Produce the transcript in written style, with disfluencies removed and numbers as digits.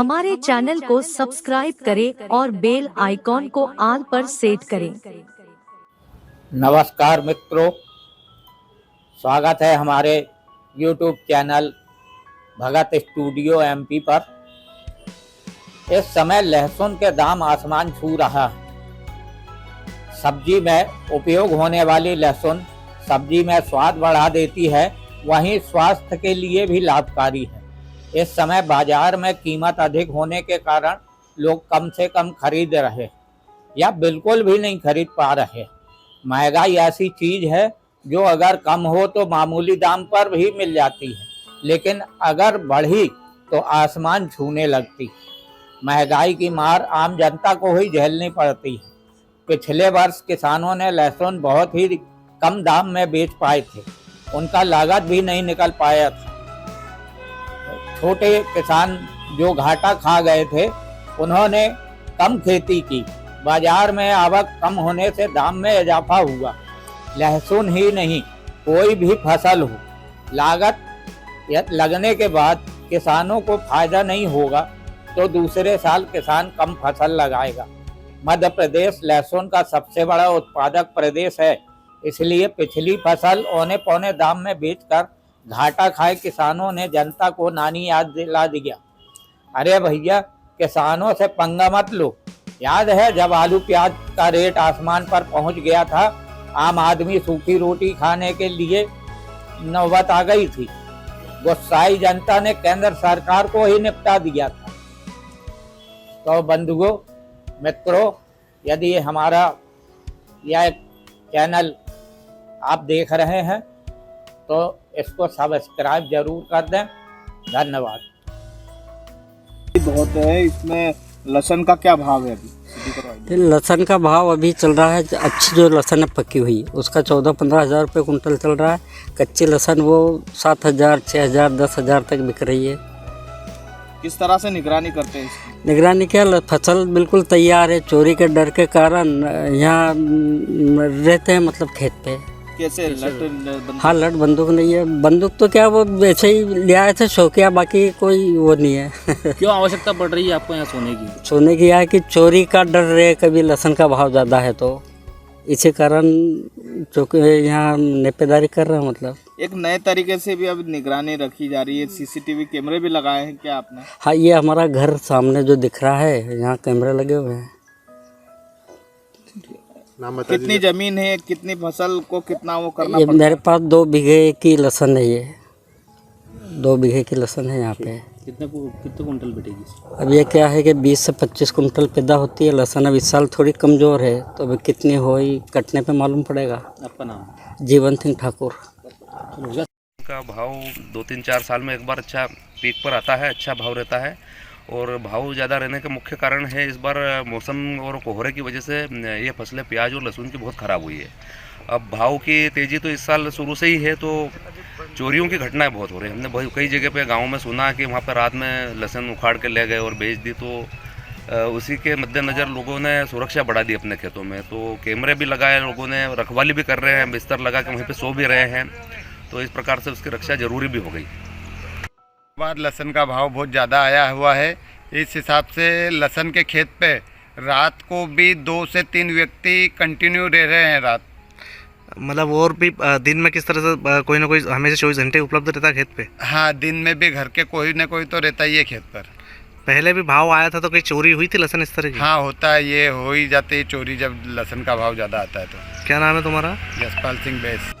हमारे चैनल को सब्सक्राइब करें और बेल आइकॉन को ऑल पर सेट करें। नमस्कार मित्रों, स्वागत है हमारे YouTube चैनल भगत स्टूडियो MP पर। इस समय लहसुन के दाम आसमान छू रहा है। सब्जी में उपयोग होने वाली लहसुन सब्जी में स्वाद बढ़ा देती है, वहीं स्वास्थ्य के लिए भी लाभकारी है। इस समय बाजार में कीमत अधिक होने के कारण लोग कम से कम खरीद रहे या बिल्कुल भी नहीं खरीद पा रहे। महंगाई ऐसी चीज है जो अगर कम हो तो मामूली दाम पर भी मिल जाती है, लेकिन अगर बढ़ी तो आसमान छूने लगती। महंगाई की मार आम जनता को ही झेलनी पड़ती है। पिछले वर्ष किसानों ने लहसुन बहुत ही कम दाम में बेच पाए थे, उनका लागत भी नहीं निकल पाया था। छोटे किसान जो घाटा खा गए थे, उन्होंने कम खेती की। बाजार में आवक कम होने से दाम में इजाफा हुआ। लहसुन ही नहीं, कोई भी फसल हो, लागत लगने के बाद किसानों को फायदा नहीं होगा तो दूसरे साल किसान कम फसल लगाएगा। मध्य प्रदेश लहसुन का सबसे बड़ा उत्पादक प्रदेश है, इसलिए पिछली फसल औने पौने दाम में बेचकर घाटा खाए किसानों ने जनता को नानी याद दिला दिया। अरे भैया, किसानों से पंगा मत लो। याद है जब आलू प्याज का रेट आसमान पर पहुंच गया था, आम आदमी सूखी रोटी खाने के लिए नौबत आ गई थी। गुस्साई जनता ने केंद्र सरकार को ही निपटा दिया था। तो बंधुओं, मित्रों, यदि हमारा यह चैनल आप देख रहे हैं तो इसको सब्सक्राइब जरूर कर दें। धन्यवाद। बहुत है, इसमें लहसुन का क्या भाव है अभी? लहसुन का भाव अभी चल रहा है, अच्छी जो लहसुन है पकी हुई उसका 14-15 हज़ार रुपये कुंटल चल रहा है। कच्ची लहसुन वो 7,000, 6,000, 10,000 तक बिक रही है। किस तरह से निगरानी करते हैं इसकी? निगरानी क्या, फसल बिल्कुल तैयार है, चोरी के डर के कारण यहाँ रहते हैं, मतलब खेत पे। कैसे लट? हाँ, लट बंदूक नहीं है। बंदूक तो क्या वो वैसे ही ले आए थे शौकिया, बाकी कोई वो नहीं है। क्यों आवश्यकता पड़ रही है आपको यहाँ सोने की? सोने की है कि चोरी का डर रहे, कभी लहसुन का भाव ज़्यादा है तो इसी कारण चौकी यहाँ नेपेदारी कर रहे हैं। मतलब एक नए तरीके से भी अब निगरानी रखी जा रही है। CCTV कैमरे भी लगाए हैं क्या आपने? हाँ, ये हमारा घर सामने जो दिख रहा है, यहाँ कैमरे लगे हुए हैं। कितनी जमीन है, कितनी फसल को कितना वो करना ये पड़ता है? मेरे पास 2 बीघे की लहसुन है। ये 2 बीघे की लहसुन है यहाँ पे। कितने कुंटल बिटेगी? अब ये क्या है कि 20 से 25 कुंटल पैदा होती है लहसुन। अब इस साल थोड़ी कमज़ोर है, तो अभी कितनी होई कटने पे मालूम पड़ेगा। आपका नाम? जीवन सिंह ठाकुर। का भाव 2-3-4 साल में एक बार अच्छा पीक पर आता है, अच्छा भाव रहता है। और भाव ज़्यादा रहने का मुख्य कारण है इस बार मौसम और कोहरे की वजह से ये फसलें प्याज और लहसुन की बहुत ख़राब हुई है। अब भाव की तेज़ी तो इस साल शुरू से ही है, तो चोरियों की घटनाएं बहुत हो रही हैं। हमने कई जगह पे गांव में सुना कि वहाँ पर रात में लहसुन उखाड़ के ले गए और बेच दी, तो उसी के मद्देनज़र लोगों ने सुरक्षा बढ़ा दी अपने खेतों में। तो कैमरे भी लगाए, लोगों ने रखवाली भी कर रहे हैं, बिस्तर लगा के वहीं पर सो भी रहे हैं। तो इस प्रकार से उसकी रक्षा जरूरी भी हो गई। बार लहसुन का भाव बहुत ज़्यादा आया हुआ है। इस हिसाब से लहसुन के खेत पे रात को भी 2 से 3 व्यक्ति कंटिन्यू रह रहे हैं रात। मतलब और भी दिन में किस तरह से कोई ना कोई हमेशा 24 घंटे उपलब्ध रहता है खेत पे? हाँ, दिन में भी घर के कोई ना कोई तो रहता ही है खेत पर। पहले भी भाव आया था तो कहीं चोरी हुई थी लहसुन इस तरह की? हाँ, होता है, ये हो ही जाती है चोरी जब लहसुन का भाव ज़्यादा आता है तो। क्या नाम है तुम्हारा? यशपाल सिंह बैस।